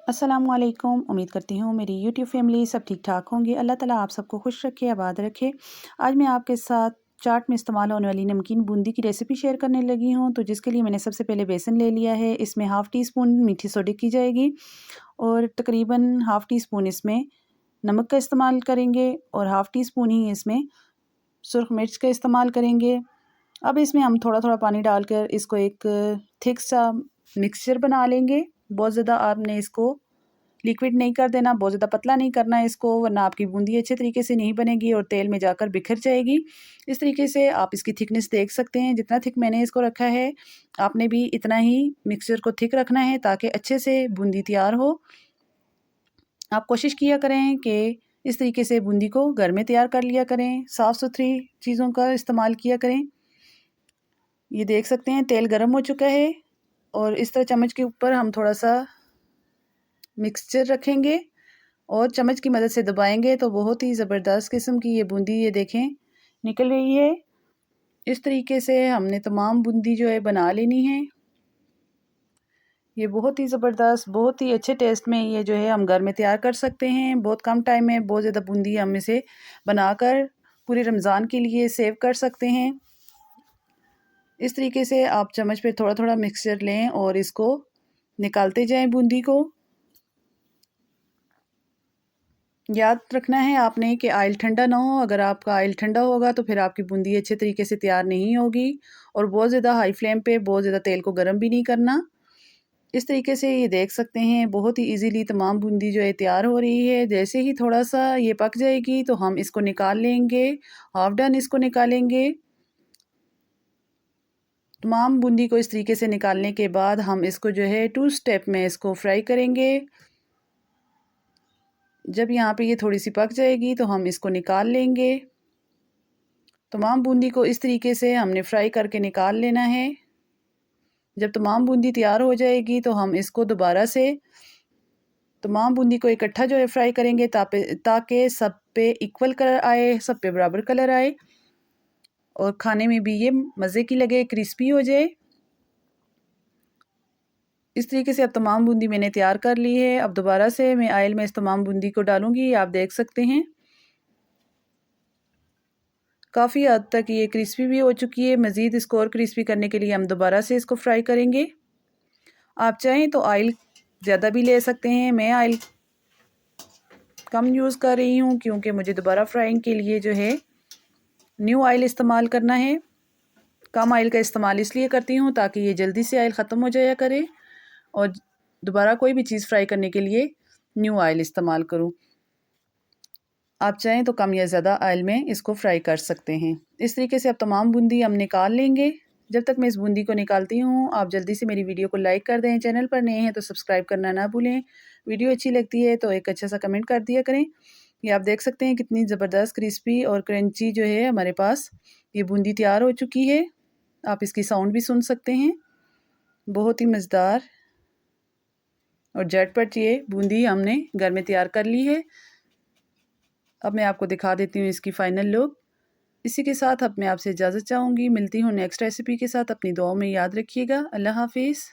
अस्सलामुअलैकुम। उम्मीद करती हूँ मेरी यूट्यूब फैमिली सब ठीक ठाक होंगे। अल्लाह ताला आप सबको खुश रखे, आबाद रखे। आज मैं आपके साथ चाट में इस्तेमाल होने वाली नमकीन बूंदी की रेसिपी शेयर करने लगी हूँ। तो जिसके लिए मैंने सबसे पहले बेसन ले लिया है। इसमें हाफ़ टी स्पून मीठी सोडे की जाएगी और तकरीबन हाफ़ टी स्पून इसमें नमक का इस्तेमाल करेंगे और हाफ़ टी स्पून ही इसमें सुरख मिर्च का इस्तेमाल करेंगे। अब इसमें हम थोड़ा थोड़ा पानी डालकर इसको एक थिक सा मिक्सचर बना लेंगे। बहुत ज़्यादा आपने इसको लिक्विड नहीं कर देना, बहुत ज़्यादा पतला नहीं करना है इसको, वरना आपकी बूंदी अच्छे तरीके से नहीं बनेगी और तेल में जाकर बिखर जाएगी। इस तरीके से आप इसकी थिकनेस देख सकते हैं। जितना थिक मैंने इसको रखा है आपने भी इतना ही मिक्सचर को थिक रखना है ताकि अच्छे से बूंदी तैयार हो। आप कोशिश किया करें कि इस तरीके से बूंदी को घर में तैयार कर लिया करें, साफ़ सुथरी चीज़ों का इस्तेमाल किया करें। ये देख सकते हैं तेल गर्म हो चुका है और इस तरह चम्मच के ऊपर हम थोड़ा सा मिक्सचर रखेंगे और चम्मच की मदद से दबाएंगे तो बहुत ही ज़बरदस्त किस्म की ये बूंदी ये देखें निकल रही है। इस तरीके से हमने तमाम बूंदी जो है बना लेनी है। ये बहुत ही ज़बरदस्त, बहुत ही अच्छे टेस्ट में ये जो है हम घर में तैयार कर सकते हैं। बहुत कम टाइम में बहुत ज़्यादा बूंदी हम इसे बनाकर पूरे रमज़ान के लिए सेव कर सकते हैं। इस तरीके से आप चम्मच पे थोड़ा थोड़ा मिक्सचर लें और इसको निकालते जाएं बूंदी को। याद रखना है आपने कि ऑयल ठंडा ना हो। अगर आपका ऑयल ठंडा होगा तो फिर आपकी बूंदी अच्छे तरीके से तैयार नहीं होगी। और बहुत ज़्यादा हाई फ्लेम पे बहुत ज़्यादा तेल को गर्म भी नहीं करना। इस तरीके से ये देख सकते हैं बहुत ही इजीली तमाम बूंदी जो है तैयार हो रही है। जैसे ही थोड़ा सा ये पक जाएगी तो हम इसको निकाल लेंगे, हाफ डन इसको निकालेंगे। तमाम बूंदी को इस तरीके से निकालने के बाद हम इसको जो है 2 स्टेप में इसको फ्राई करेंगे। जब यहाँ पे ये थोड़ी सी पक जाएगी तो हम इसको निकाल लेंगे। तमाम बूंदी को इस तरीके से हमने फ्राई करके निकाल लेना है। जब तमाम बूंदी तैयार हो जाएगी तो हम इसको दोबारा से तमाम बूंदी को इकट्ठा जो है फ्राई करेंगे ताकि सब पे इक्वल कलर आए, सब पे बराबर कलर आए और खाने में भी ये मज़े की लगे, क्रिस्पी हो जाए। इस तरीके से अब तमाम बूंदी मैंने तैयार कर ली है। अब दोबारा से मैं ऑयल में इस तमाम बूंदी को डालूंगी। आप देख सकते हैं काफ़ी हद तक ये क्रिस्पी भी हो चुकी है। मज़ीद इसको और क्रिस्पी करने के लिए हम दोबारा से इसको फ्राई करेंगे। आप चाहें तो ऑयल ज़्यादा भी ले सकते हैं। मैं ऑयल कम यूज़ कर रही हूँ क्योंकि मुझे दोबारा फ्राइंग के लिए जो है न्यू ऑयल इस्तेमाल करना है। कम ऑयल का इस्तेमाल इसलिए करती हूँ ताकि ये जल्दी से ऑयल ख़त्म हो जाया करे और दोबारा कोई भी चीज़ फ्राई करने के लिए न्यू ऑयल इस्तेमाल करूँ। आप चाहें तो कम या ज़्यादा ऑयल में इसको फ्राई कर सकते हैं। इस तरीके से अब तमाम बूंदी हम निकाल लेंगे। जब तक मैं इस बूंदी को निकालती हूँ आप जल्दी से मेरी वीडियो को लाइक कर दें। चैनल पर नए हैं तो सब्सक्राइब करना ना भूलें। वीडियो अच्छी लगती है तो एक अच्छा सा कमेंट कर दिया करें। ये आप देख सकते हैं कितनी ज़बरदस्त क्रिस्पी और क्रंची जो है हमारे पास ये बूंदी तैयार हो चुकी है। आप इसकी साउंड भी सुन सकते हैं। बहुत ही मज़ेदार और झटपट ये बूंदी हमने घर में तैयार कर ली है। अब मैं आपको दिखा देती हूँ इसकी फ़ाइनल लुक। इसी के साथ अब मैं आपसे इजाज़त चाहूँगी। मिलती हूँ नेक्स्ट रेसिपी के साथ। अपनी दुआओं में याद रखिएगा। अल्लाह हाफ़िज़।